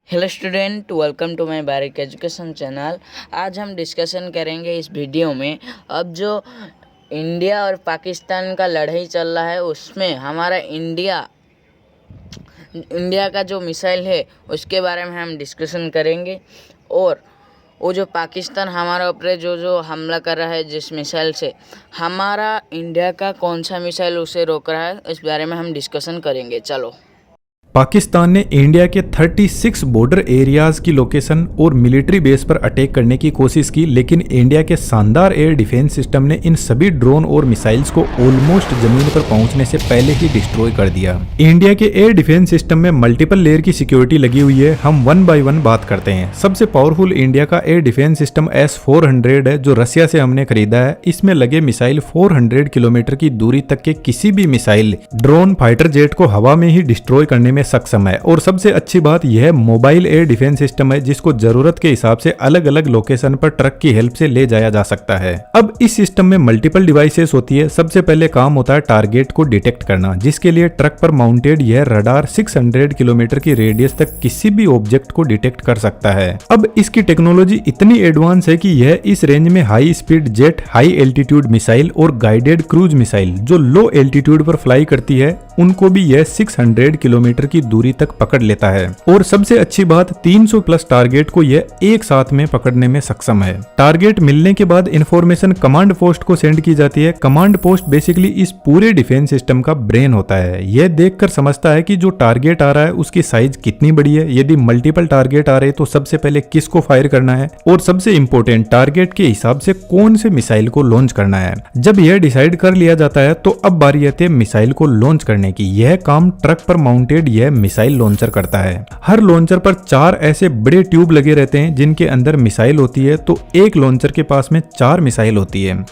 Hello student, welcome to my Barik education channel. आज हम discussion करेंगे इस वीडियो में अब जो इंडिया और पाकिस्तान का लड़ाई चल रहा है उसमें हमारा इंडिया का जो मिसाइल है उसके बारे में हम डिस्कशन करेंगे। और वो जो पाकिस्तान हमारा ऊपर जो हमला कर रहा है जिस मिसाइल से, हमारा इंडिया का कौन सा मिसाइल उसे रोक रहा है, इस बारे में हम डिस्कशन करेंगे। चलो। पाकिस्तान ने इंडिया के 36 बॉर्डर एरियाज की लोकेशन और मिलिट्री बेस पर अटैक करने की कोशिश की, लेकिन इंडिया के शानदार एयर डिफेंस सिस्टम ने इन सभी ड्रोन और मिसाइल्स को ऑलमोस्ट जमीन पर पहुंचने से पहले ही डिस्ट्रॉय कर दिया। इंडिया के एयर डिफेंस सिस्टम में मल्टीपल लेयर की सिक्योरिटी लगी हुई है। हम वन बाय वन बात करते हैं। सबसे पावरफुल इंडिया का एयर डिफेंस सिस्टम S-400 है जो रसिया से हमने खरीदा है। इसमें लगे मिसाइल 400 किलोमीटर की दूरी तक के किसी भी मिसाइल, ड्रोन, फाइटर जेट को हवा में ही डिस्ट्रॉय करने में सक्षम है। और सबसे अच्छी बात यह मोबाइल एयर डिफेंस सिस्टम है जिसको जरूरत के हिसाब से अलग अलग लोकेशन पर ट्रक की हेल्प से ले जाया जा सकता है। अब इस सिस्टम में मल्टीपल डिवाइसेस होती है। सबसे पहले काम होता है टारगेट को डिटेक्ट करना, जिसके लिए ट्रक पर माउंटेड यह रडार 600 किलोमीटर की रेडियस तक किसी भी ऑब्जेक्ट को डिटेक्ट कर सकता है। अब इसकी टेक्नोलॉजी इतनी एडवांस है कि यह इस रेंज में high speed jet, high altitude missile और गाइडेड क्रूज मिसाइल जो लो एल्टीट्यूड पर फ्लाई करती है उनको भी यह 600 किलोमीटर की दूरी तक पकड़ लेता है। और सबसे अच्छी बात, 300 प्लस टारगेट को यह एक साथ में पकड़ने में सक्षम है। टारगेट मिलने के बाद इंफॉर्मेशन कमांड पोस्ट को सेंड की जाती है। कमांड पोस्ट बेसिकली इस पूरे डिफेंस सिस्टम का ब्रेन होता है। यह देखकर समझता है कि जो टारगेट आ रहा है उसकी साइज कितनी बड़ी है, यदि मल्टीपल टारगेट आ रहे तो सबसे पहले किसको फायर करना है, और सबसे इंपॉर्टेंट टारगेट के हिसाब से कौन से मिसाइल को लॉन्च करना है। जब यह डिसाइड कर लिया जाता है तो अब बारी आती है मिसाइल को लॉन्च करने की। यह काम ट्रक पर माउंटेड यह मिसाइल लॉन्चर करता है। हर लॉन्चर पर 4 ऐसे बड़े ट्यूब लगे रहते हैं जिनके अंदर मिसाइल होती है। तो एक लॉन्चर के पास में 4 मिसाइल होती है,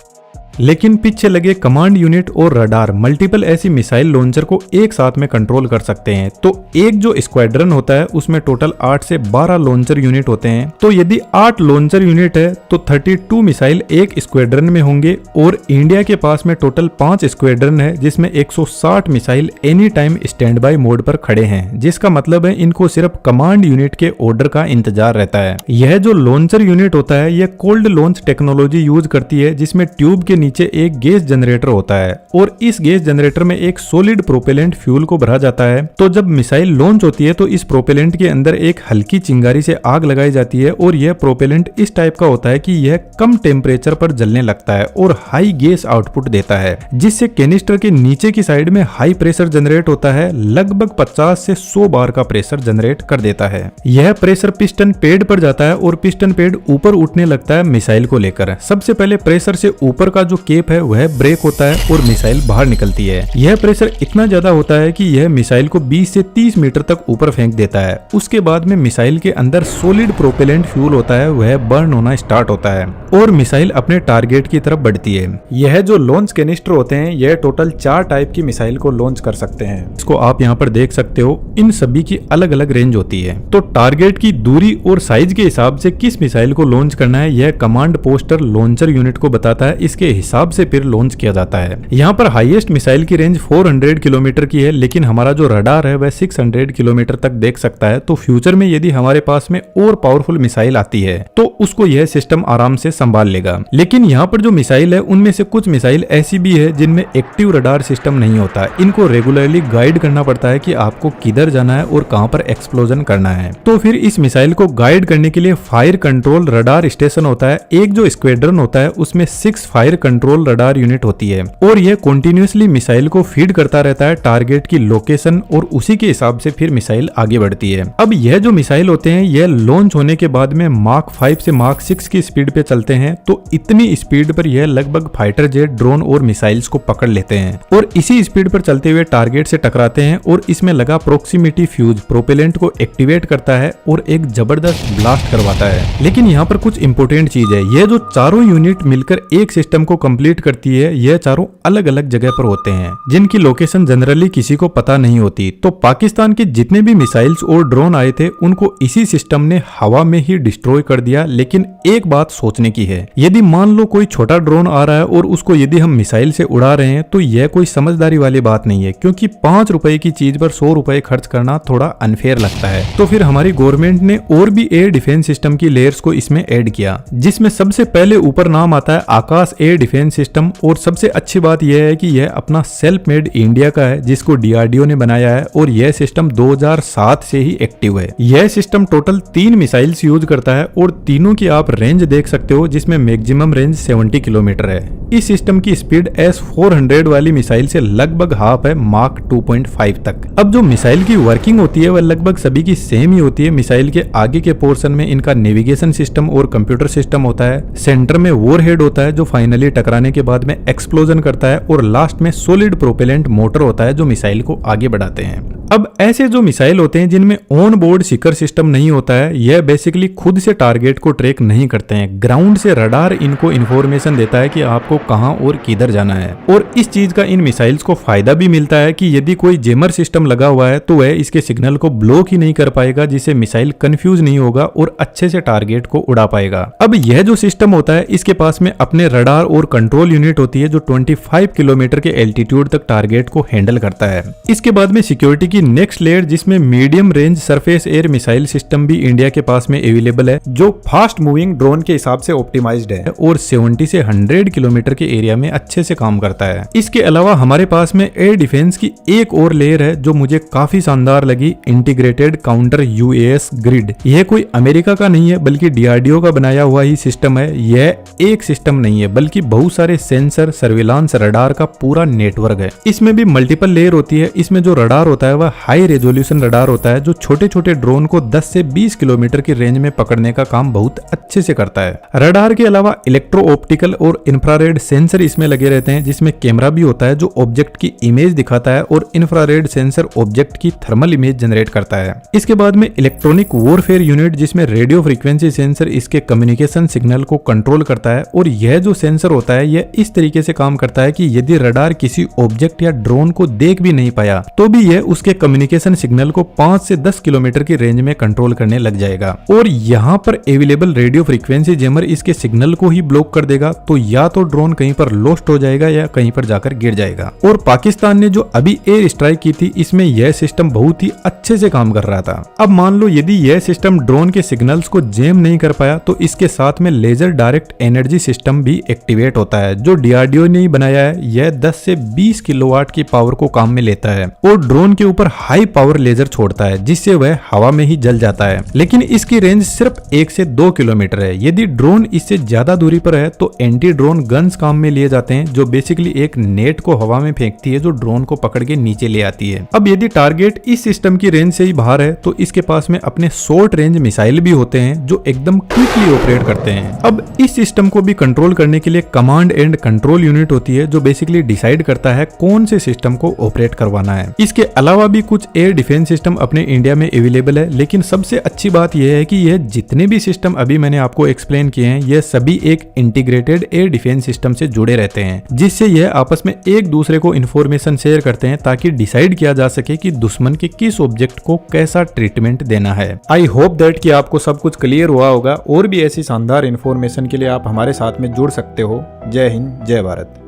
लेकिन पीछे लगे कमांड यूनिट और रडार मल्टीपल ऐसी मिसाइल लॉन्चर को एक साथ में कंट्रोल कर सकते हैं। तो एक जो स्क्वाड्रन होता है उसमें टोटल 8 से 12 लॉन्चर यूनिट होते हैं। तो यदि 8 लॉन्चर यूनिट है तो 32 मिसाइल एक स्क्वाड्रन में होंगे। और इंडिया के पास में टोटल 5 स्क्वाड्रन है जिसमें 160 missile any time stand by mode पर खड़े हैं, जिसका मतलब है इनको सिर्फ कमांड यूनिट के ऑर्डर का इंतजार रहता है। यह जो लॉन्चर यूनिट होता है यह कोल्ड लॉन्च टेक्नोलॉजी यूज करती है, जिसमें ट्यूब के नीचे एक गैस जनरेटर होता है और इस गैस जनरेटर में एक सॉलिड प्रोपेलेंट फ्यूल को भरा जाता है। तो जब मिसाइल लॉन्च होती है तो इस प्रोपेलेंट के अंदर एक हल्की चिंगारी से आग लगाई जाती है और यह प्रोपेलेंट इस टाइप का होता है कि यह कम टेम्परेचर पर जलने लगता है और हाई गैस आउटपुट देता है, जिससे कैनिस्टर के नीचे की साइड में हाई प्रेशर जनरेट होता है। लगभग 50 से 100 बार का प्रेशर जनरेट कर देता है। यह प्रेशर पिस्टन पेड पर जाता है और पिस्टन पेड ऊपर उठने लगता है मिसाइल को लेकर। सबसे पहले प्रेशर से ऊपर का जो केप है वह ब्रेक होता है और मिसाइल बाहर निकलती है। यह प्रेशर इतना ज्यादा होता है कि यह मिसाइल को 20 से 30 मीटर तक ऊपर फेंक देता है। उसके बाद में मिसाइल के अंदर सॉलिड प्रोपेलेंट फ्यूल होता है, वह बर्न होना स्टार्ट होता है और मिसाइल अपने टारगेट की तरफ बढ़ती है। यह जो लॉन्च कैनिस्टर होते हैं यह टोटल 4 टाइप की मिसाइल को लॉन्च कर सकते हैं। इसको आप यहाँ पर देख सकते हो। इन सभी की अलग अलग रेंज होती है। तो टारगेट की दूरी और साइज के हिसाब से किस मिसाइल को लॉन्च करना है यह कमांड पोस्टर लॉन्चर यूनिट को बताता है। इसके हिसाब से फिर लॉन्च किया जाता है। यहाँ पर हाईएस्ट मिसाइल की रेंज 400 किलोमीटर की है, लेकिन हमारा जो रडार है वह 600 किलोमीटर तक देख सकता है। तो फ्यूचर में यदि हमारे पास में और पावरफुल मिसाइल आती है तो उसको यह सिस्टम आराम से संभाल लेगा। लेकिन यहाँ पर जो मिसाइल है उनमें से कुछ मिसाइल ऐसी भी है जिनमें एक्टिव रडार सिस्टम नहीं होता। इनको रेगुलरली गाइड करना पड़ता है कि आपको किधर जाना है और कहां पर एक्सप्लोजन करना है। तो फिर इस मिसाइल को गाइड करने के लिए फायर कंट्रोल रडार स्टेशन होता है। एक जो स्क्वाड्रन होता है उसमें 6 फायर कंट्रोल रडार यूनिट होती है और यह कंटिन्यूअसली मिसाइल को फीड करता रहता है टारगेट की लोकेशन और उसी के हिसाब से फिर मिसाइल आगे बढ़ती है। अब यह जो मिसाइल होते हैं यह लॉन्च होने के बाद में मार्क 5 से मार्क 6 की स्पीड पे चलते हैं। तो इतनी स्पीड पर यह लगभग फाइटर जेट, ड्रोन और मिसाइल्स को पकड़ लेते हैं और इसी स्पीड पर चलते हुए टारगेट से टकराते हैं। और इसमें लगा प्रोक्सीमिटी फ्यूज प्रोपेलेंट को एक्टिवेट करता है और एक जबरदस्त ब्लास्ट करवाता है। लेकिन यहाँ पर कुछ इंपोर्टेंट चीज है, यह जो चारों यूनिट मिलकर एक सिस्टम को कंप्लीट करती है यह चारों अलग अलग जगह पर होते हैं जिनकी लोकेशन जनरली किसी को पता नहीं होती। तो पाकिस्तान के जितने भी मिसाइल्स और ड्रोन आए थे उनको इसी सिस्टम ने हवा में ही डिस्ट्रॉय कर दिया। लेकिन एक बात सोचने की है, यदि मान लो कोई छोटा ड्रोन आ रहा है और उसको यदि हम मिसाइल से उड़ा रहे हैं तो यह कोई समझदारी वाली बात नहीं है, क्योंकि 5 रुपए की चीज पर 100 रुपए खर्च करना थोड़ा अनफेयर लगता है। तो फिर हमारी गवर्नमेंट ने और भी एयर डिफेंस सिस्टम की लेयर्स को इसमें ऐड किया, जिसमें सबसे पहले ऊपर नाम आता है आकाश एयर डिफेंस सिस्टम। और सबसे अच्छी बात यह है कि यह अपना सेल्फ मेड इंडिया का है, जिसको डीआरडीओ ने बनाया है और यह सिस्टम 2007 से ही एक्टिव है। यह सिस्टम टोटल 3 मिसाइल्स यूज करता है और तीनों की आप रेंज देख सकते हो, जिसमें मैक्सिमम रेंज 70 किलोमीटर है। इस सिस्टम की स्पीड S-400 वाली मिसाइल से लगभग हाफ है, मार्क 2.5 तक। अब जो मिसाइल की वर्किंग होती है वह लगभग सभी की सेम ही होती है। मिसाइल के आगे के पोर्शन में इनका नेविगेशन सिस्टम और कंप्यूटर सिस्टम होता है, सेंटर में वॉरहेड होता है जो फाइनली टकराने के बाद में एक्सप्लोजन करता है, और लास्ट में सॉलिड प्रोपेलेंट मोटर होता है जो मिसाइल को आगे बढ़ाते हैं। अब ऐसे जो मिसाइल होते हैं जिनमें ऑन बोर्ड सीकर सिस्टम नहीं होता है, यह बेसिकली खुद से टारगेट को ट्रैक नहीं करते हैं। ग्राउंड से रडार इनको इंफॉर्मेशन देता है कि आपको कहां और किधर जाना है। और इस चीज का इन मिसाइल्स को फायदा भी मिलता है कि यदि कोई जेमर सिस्टम लगा हुआ है तो वह इसके सिग्नल को ब्लॉक ही नहीं कर पाएगा, जिससे मिसाइल कंफ्यूज नहीं होगा और अच्छे से टारगेट को उड़ा पाएगा। अब यह जो सिस्टम होता है इसके पास में अपने रडार और कंट्रोल यूनिट होती है जो 25 किलोमीटर के एल्टीट्यूड तक टारगेट को हैंडल करता है। इसके बाद में सिक्योरिटी की नेक्स्ट लेयर, जिसमें medium range surface air missile system भी इंडिया के पास में अवेलेबल है, जो फास्ट मूविंग ड्रोन के हिसाब से ऑप्टिमाइज्ड है और 70 से 100 किलोमीटर के एरिया में अच्छे से काम करता है। इसके अलावा हमारे पास में एयर डिफेंस की एक और लेयर है जो मुझे काफी शानदार लगी, इंटीग्रेटेड काउंटर यूएस ग्रिड। यह कोई अमेरिका का नहीं है बल्कि डीआरडीओ का बनाया हुआ ही सिस्टम है। यह एक सिस्टम नहीं है बल्कि बहुत सारे सेंसर, सर्विलांस, रडार का पूरा नेटवर्क है। इसमें भी मल्टीपल लेयर होती है। इसमें जो रडार होता है वह हाई रेजोल्यूशन रडार होता है जो छोटे छोटे ड्रोन को 10 से 20 किलोमीटर की रेंज में पकड़ने का काम बहुत अच्छे से करता है। रडार के अलावा इलेक्ट्रो ऑप्टिकल और इंफ्रारेड सेंसर इसमें लगे रहते हैं, जिसमें कैमरा भी होता है जो ऑब्जेक्ट की इमेज दिखाता है और इंफ्रारेड सेंसर ऑब्जेक्ट की थर्मल इमेज जनरेट करता है। इसके बाद में इलेक्ट्रॉनिक वॉरफेयर यूनिट, जिसमें रेडियो फ्रीक्वेंसी सेंसर इसके कम्युनिकेशन सिग्नल को कंट्रोल करता है। और यह जो सेंसर होता है यह इस तरीके से काम करता है कि यदि रडार किसी ऑब्जेक्ट या ड्रोन को देख भी नहीं पाया तो भी यह उसके कम्युनिकेशन सिग्नल को 5 से 10 किलोमीटर की रेंज में कंट्रोल करने लग जाएगा। और यहाँ पर अवेलेबल रेडियो फ्रीक्वेंसी जैमर इसके सिग्नल को ही ब्लॉक कर देगा, तो या तो ड्रोन कहीं पर लॉस्ट हो जाएगा या कहीं पर जाकर गिर जाएगा। और पाकिस्तान ने जो अभी एयर स्ट्राइक की थी इसमें यह सिस्टम बहुत ही अच्छे से काम कर रहा था। अब मान लो यदि यह सिस्टम ड्रोन के सिग्नल्स को जैम नहीं कर पाया तो इसके साथ में लेजर डायरेक्ट एनर्जी सिस्टम भी एक्टिवेट होता है जो डीआरडीओ ने ही बनाया है। यह 10 से 20 किलोवाट की पावर को काम में लेता है और ड्रोन के ऊपर हाई पावर लेजर छोड़ता है, जिससे वह हवा में ही जल जाता है। लेकिन इसकी रेंज सिर्फ 1 से 2 किलोमीटर है। यदि ड्रोन इससे ज्यादा दूरी पर है तो एंटी ड्रोन गन्स काम में लिए जाते हैं, जो बेसिकली एक नेट को हवा में फेंकती है जो ड्रोन को पकड़ के नीचे ले आती है। अब यदि टारगेट इस सिस्टम की रेंज से ही बाहर है तो इसके पास में अपने शॉर्ट रेंज मिसाइल भी होते हैं जो एकदम क्विकली ऑपरेट करते हैं। अब इस सिस्टम को भी कंट्रोल करने के लिए कमांड एंड कंट्रोल यूनिट होती है जो बेसिकली डिसाइड करता है कौन से सिस्टम को ऑपरेट करवाना है। इसके अलावा भी कुछ एयर डिफेंस सिस्टम अपने इंडिया में अवेलेबल है, लेकिन सबसे अच्छी बात यह है कि यह जितने भी सिस्टम अभी मैंने आपको एक्सप्लेन किए हैं यह सभी एक इंटीग्रेटेड एयर डिफेंस सिस्टम से जुड़े रहते हैं, जिससे यह आपस में एक दूसरे को इंफॉर्मेशन शेयर करते हैं ताकि डिसाइड किया जा सके कि दुश्मन के किस ऑब्जेक्ट को कैसा ट्रीटमेंट देना है। आई होप दैट कि आपको सब कुछ क्लियर हुआ होगा। और भी ऐसी शानदार इन्फॉर्मेशन के लिए आप हमारे साथ में जुड़ सकते हो। जय हिंद, जय भारत।